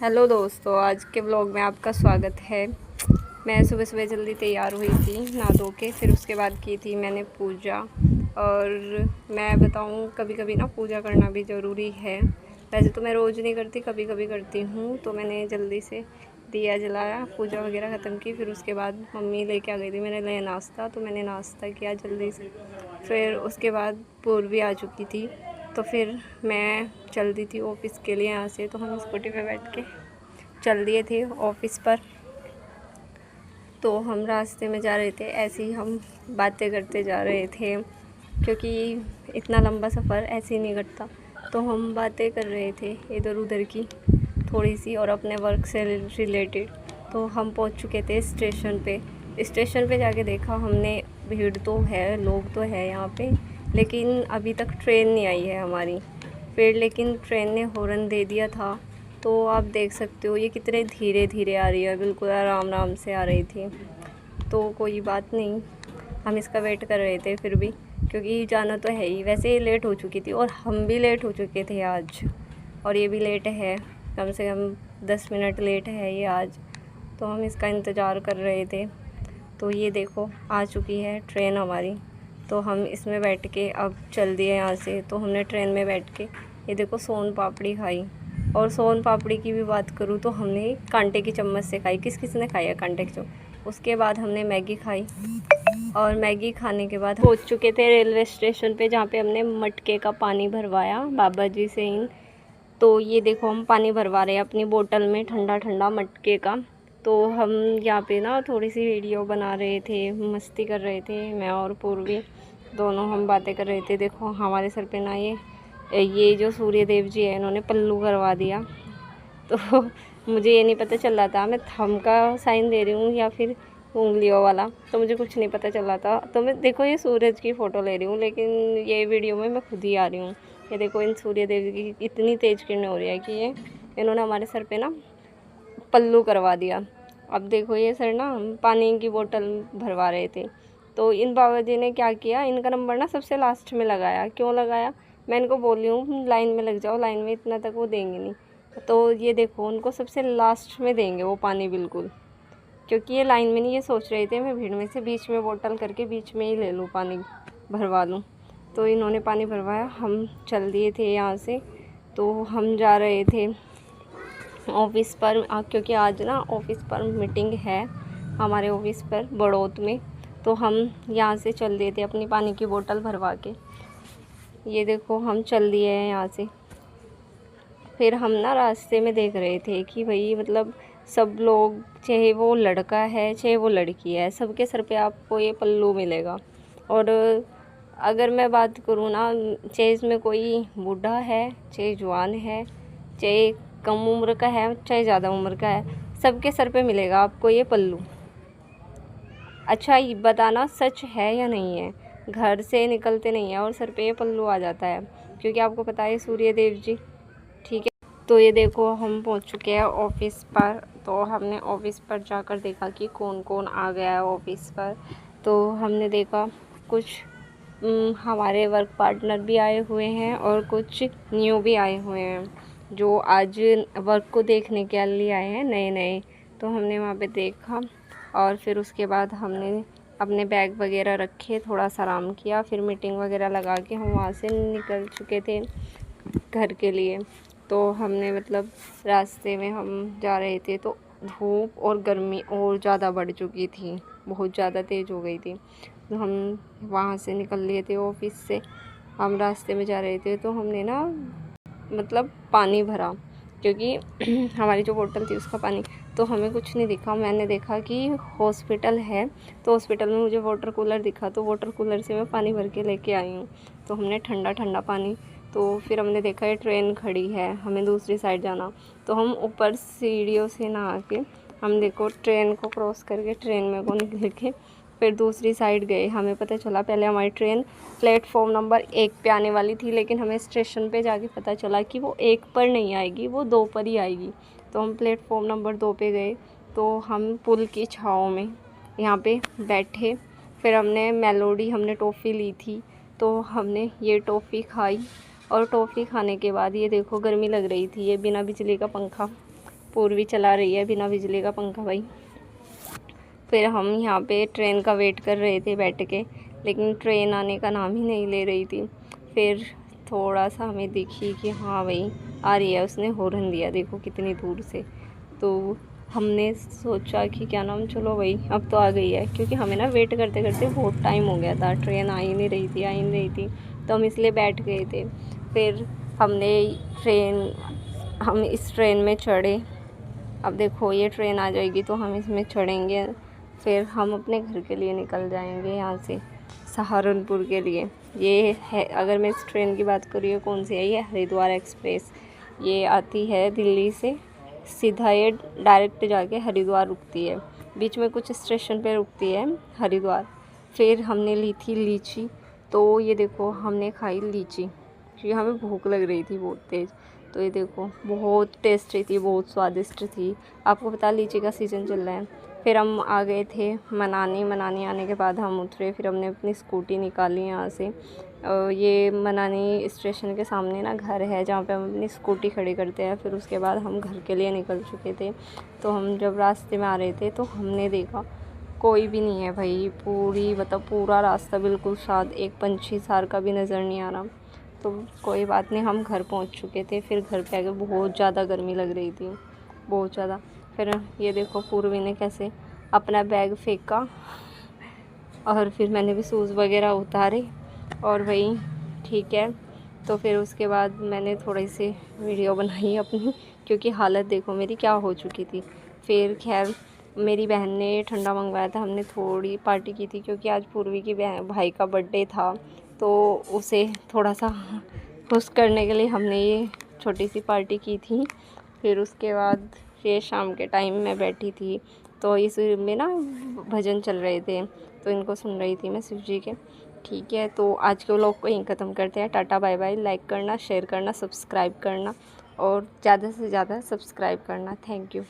Hello दोस्तों, आज के व्लॉग में आपका स्वागत है। मैं सुबह सुबह जल्दी तैयार हुई थी नहा धो के, फिर उसके बाद की थी मैंने पूजा। और मैं बताऊं, कभी कभी ना पूजा करना भी ज़रूरी है। वैसे तो मैं रोज़ नहीं करती, कभी कभी करती हूँ। तो मैंने जल्दी से दिया जलाया, पूजा वगैरह ख़त्म की। फिर उसके बाद मम्मी लेके आ गई थी मेरे लिए नाश्ता, तो मैंने नाश्ता किया जल्दी से। फिर उसके बाद पूर्वी आ चुकी थी, तो फिर मैं चल दी थी ऑफ़िस के लिए यहाँ से। तो हम स्कूटी पे बैठ के चल दिए थे ऑफ़िस पर। तो हम रास्ते में जा रहे थे, ऐसे ही हम बातें करते जा रहे थे, क्योंकि इतना लंबा सफ़र ऐसे ही नहीं कटता। तो हम बातें कर रहे थे इधर उधर की थोड़ी सी, और अपने वर्क से रिलेटेड। तो हम पहुंच चुके थे स्टेशन पे। स्टेशन पे जाके देखा हमने, भीड़ तो है, लोग तो है यहाँ पे, लेकिन अभी तक ट्रेन नहीं आई है हमारी। फिर लेकिन ट्रेन ने हॉर्न दे दिया था। तो आप देख सकते हो ये कितने धीरे धीरे आ रही है, बिल्कुल आराम आराम से आ रही थी। तो कोई बात नहीं, हम इसका वेट कर रहे थे फिर भी, क्योंकि जाना तो है ही। वैसे ही लेट हो चुकी थी और हम भी लेट हो चुके थे आज, और ये भी लेट है, कम से कम 10 मिनट लेट है ये आज। तो हम इसका इंतज़ार कर रहे थे। तो ये देखो आ चुकी है ट्रेन हमारी। तो हम इसमें बैठ के अब चल दिए यहाँ से। तो हमने ट्रेन में बैठ के ये देखो सोन पापड़ी खाई। और सोन पापड़ी की भी बात करूँ तो हमने कांटे की चम्मच से खाई। किस किस ने खाई है कांटे की चम्मच। उसके बाद हमने मैगी खाई, और मैगी खाने के बाद पहुँच चुके थे रेलवे स्टेशन पे, जहाँ पे हमने मटके का पानी भरवाया बाबा जी से ही। तो ये देखो हम पानी भरवा रहे हैं अपनी बोतल में, ठंडा ठंडा मटके का। तो हम यहाँ पे ना थोड़ी सी वीडियो बना रहे थे, मस्ती कर रहे थे, मैं और पूर्वी दोनों हम बातें कर रहे थे। देखो हमारे सर पे ना ये जो सूर्य देव जी है, इन्होंने पल्लू करवा दिया। तो मुझे ये नहीं पता चल रहा था मैं थंब का साइन दे रही हूँ या फिर उंगलियों वाला, तो मुझे कुछ नहीं पता चल रहा था। तो मैं देखो ये सूरज की फ़ोटो ले रही हूँ, लेकिन ये वीडियो में मैं खुद ही आ रही हूँ। ये देखो इन सूर्य देव की इतनी तेज़ किरणें हो रही है कि ये इन्होंने हमारे सर पे ना पल्लू करवा दिया। अब देखो ये सर ना पानी की बोतल भरवा रहे थे। तो इन बाबा जी ने क्या किया, इनका नंबर ना सबसे लास्ट में लगाया। क्यों लगाया, मैं इनको बोल रही हूँ लाइन में लग जाओ, लाइन में इतना तक वो देंगे नहीं। तो ये देखो उनको सबसे लास्ट में देंगे वो पानी बिल्कुल, क्योंकि ये लाइन में नहीं, ये सोच रहे थे मैं भीड़ में से बीच में बोतल करके बीच में ही ले लूँ, पानी भरवा लूँ। तो इन्होंने पानी भरवाया, हम चल दिए थे यहाँ से। तो हम जा रहे थे ऑफ़िस पर, क्योंकि आज ना ऑफ़िस पर मीटिंग है हमारे ऑफ़िस पर बड़ौत में। तो हम यहाँ से चल दिए थे अपनी पानी की बोतल भरवा के। ये देखो हम चल दिए हैं यहाँ से। फिर हम ना रास्ते में देख रहे थे कि भाई मतलब सब लोग, चाहे वो लड़का है चाहे वो लड़की है, सबके सर पे आपको ये पल्लू मिलेगा। और अगर मैं बात करूँ ना, चाहे इसमें कोई बूढ़ा है चाहे जवान है, चाहे कम उम्र का है चाहे ज़्यादा उम्र का है, सबके सर पे मिलेगा आपको ये पल्लू। अच्छा ये बताना सच है या नहीं है। घर से निकलते नहीं है और सर पे ये पल्लू आ जाता है, क्योंकि आपको पता है सूर्य देव जी, ठीक है। तो ये देखो हम पहुंच चुके हैं ऑफ़िस पर। तो हमने ऑफ़िस पर जाकर देखा कि कौन कौन आ गया है ऑफ़िस पर। तो हमने देखा कुछ हमारे वर्क पार्टनर भी आए हुए हैं और कुछ न्यू भी आए हुए हैं, जो आज वर्क को देखने के लिए आए हैं नए नए। तो हमने वहाँ पे देखा, और फिर उसके बाद हमने अपने बैग वगैरह रखे, थोड़ा सा आराम किया, फिर मीटिंग वगैरह लगा के हम वहाँ से निकल चुके थे घर के लिए। तो हमने मतलब रास्ते में हम जा रहे थे, तो धूप और गर्मी और ज़्यादा बढ़ चुकी थी, बहुत ज़्यादा तेज़ हो गई थी। तो हम वहाँ से निकल लिए थे ऑफ़िस से, हम रास्ते में जा रहे थे। तो हमने ना मतलब पानी भरा, क्योंकि हमारी जो बोतल थी उसका पानी, तो हमें कुछ नहीं दिखा। मैंने देखा कि हॉस्पिटल है, तो हॉस्पिटल में मुझे वाटर कूलर दिखा, तो वाटर कूलर से मैं पानी भर के लेके आई हूँ। तो हमने ठंडा ठंडा पानी, तो फिर हमने देखा ये ट्रेन खड़ी है, हमें दूसरी साइड जाना। तो हम ऊपर सीढ़ियों से नहा के हम देखो ट्रेन को क्रॉस करके ट्रेन में को निकल के फिर दूसरी साइड गए। हमें पता चला पहले हमारी ट्रेन प्लेटफॉर्म नंबर 1 पे आने वाली थी, लेकिन हमें स्टेशन पे जाके पता चला कि वो 1 पर नहीं आएगी, वो 2 पर ही आएगी। तो हम प्लेटफॉर्म नंबर 2 पे गए। तो हम पुल की छाँव में यहाँ पे बैठे। फिर हमने मेलोडी, हमने टॉफ़ी ली थी, तो हमने ये टॉफ़ी खाई। और टॉफ़ी खाने के बाद ये देखो गर्मी लग रही थी, ये बिना बिजली का पंखा पूर्वी चला रही है बिना बिजली का पंखा भाई। फिर हम यहाँ पे ट्रेन का वेट कर रहे थे बैठ के, लेकिन ट्रेन आने का नाम ही नहीं ले रही थी। फिर थोड़ा सा हमें दिखी कि हाँ भाई आ रही है, उसने हॉर्न दिया देखो कितनी दूर से। तो हमने सोचा कि क्या नाम, चलो भाई अब तो आ गई है, क्योंकि हमें ना वेट करते करते बहुत टाइम हो गया था, ट्रेन आ ही नहीं रही थी, तो हम इसलिए बैठ गए थे। फिर हम इस ट्रेन में चढ़े। अब देखो ये ट्रेन आ जाएगी तो हम इसमें चढ़ेंगे, फिर हम अपने घर के लिए निकल जाएंगे यहाँ से सहारनपुर के लिए। ये है, अगर मैं इस ट्रेन की बात करूँ, ये कौन सी है, ये हरिद्वार एक्सप्रेस। ये आती है दिल्ली से, सीधा ये डायरेक्ट जाके हरिद्वार रुकती है, बीच में कुछ स्टेशन पे रुकती है हरिद्वार। फिर हमने ली थी लीची, तो ये देखो हमने खाई लीची क्योंकि हमें भूख लग रही थी बहुत तेज़। तो ये देखो बहुत टेस्टी थी, बहुत स्वादिष्ट थी। आपको पता लीची का सीज़न चल रहा है। फिर हम आ गए थे मनानी आने के बाद हम उतरे, फिर हमने अपनी स्कूटी निकाली यहाँ से। ये मनानी स्टेशन के सामने ना घर है जहाँ पे हम अपनी स्कूटी खड़ी करते हैं। फिर उसके बाद हम घर के लिए निकल चुके थे। तो हम जब रास्ते में आ रहे थे तो हमने देखा कोई भी नहीं है भाई, पूरा रास्ता बिल्कुल शांत, एक पंछी सार का भी नज़र नहीं आ रहा। तो कोई बात नहीं, हम घर पहुंच चुके थे। फिर घर पे आके बहुत ज़्यादा गर्मी लग रही थी, बहुत ज़्यादा। फिर ये देखो पूर्वी ने कैसे अपना बैग फेंका, और फिर मैंने भी शूज़ वगैरह उतारे, और वही ठीक है। तो फिर उसके बाद मैंने थोड़ी सी वीडियो बनाई अपनी, क्योंकि हालत देखो मेरी क्या हो चुकी थी। फिर खैर मेरी बहन ने ठंडा मंगवाया था, हमने थोड़ी पार्टी की थी, क्योंकि आज पूर्वी की भाई का बर्थडे था, तो उसे थोड़ा सा खुश करने के लिए हमने ये छोटी सी पार्टी की थी। फिर उसके बाद फिर शाम के टाइम में बैठी थी, तो इस में ना भजन चल रहे थे, तो इनको सुन रही थी मैं शिव जी के। ठीक है, तो आज के व्लॉग को यहीं ख़त्म करते हैं। Tata bye bye. लाइक करना, शेयर करना, सब्सक्राइब करना, और ज़्यादा से ज़्यादा सब्सक्राइब करना। Thank you.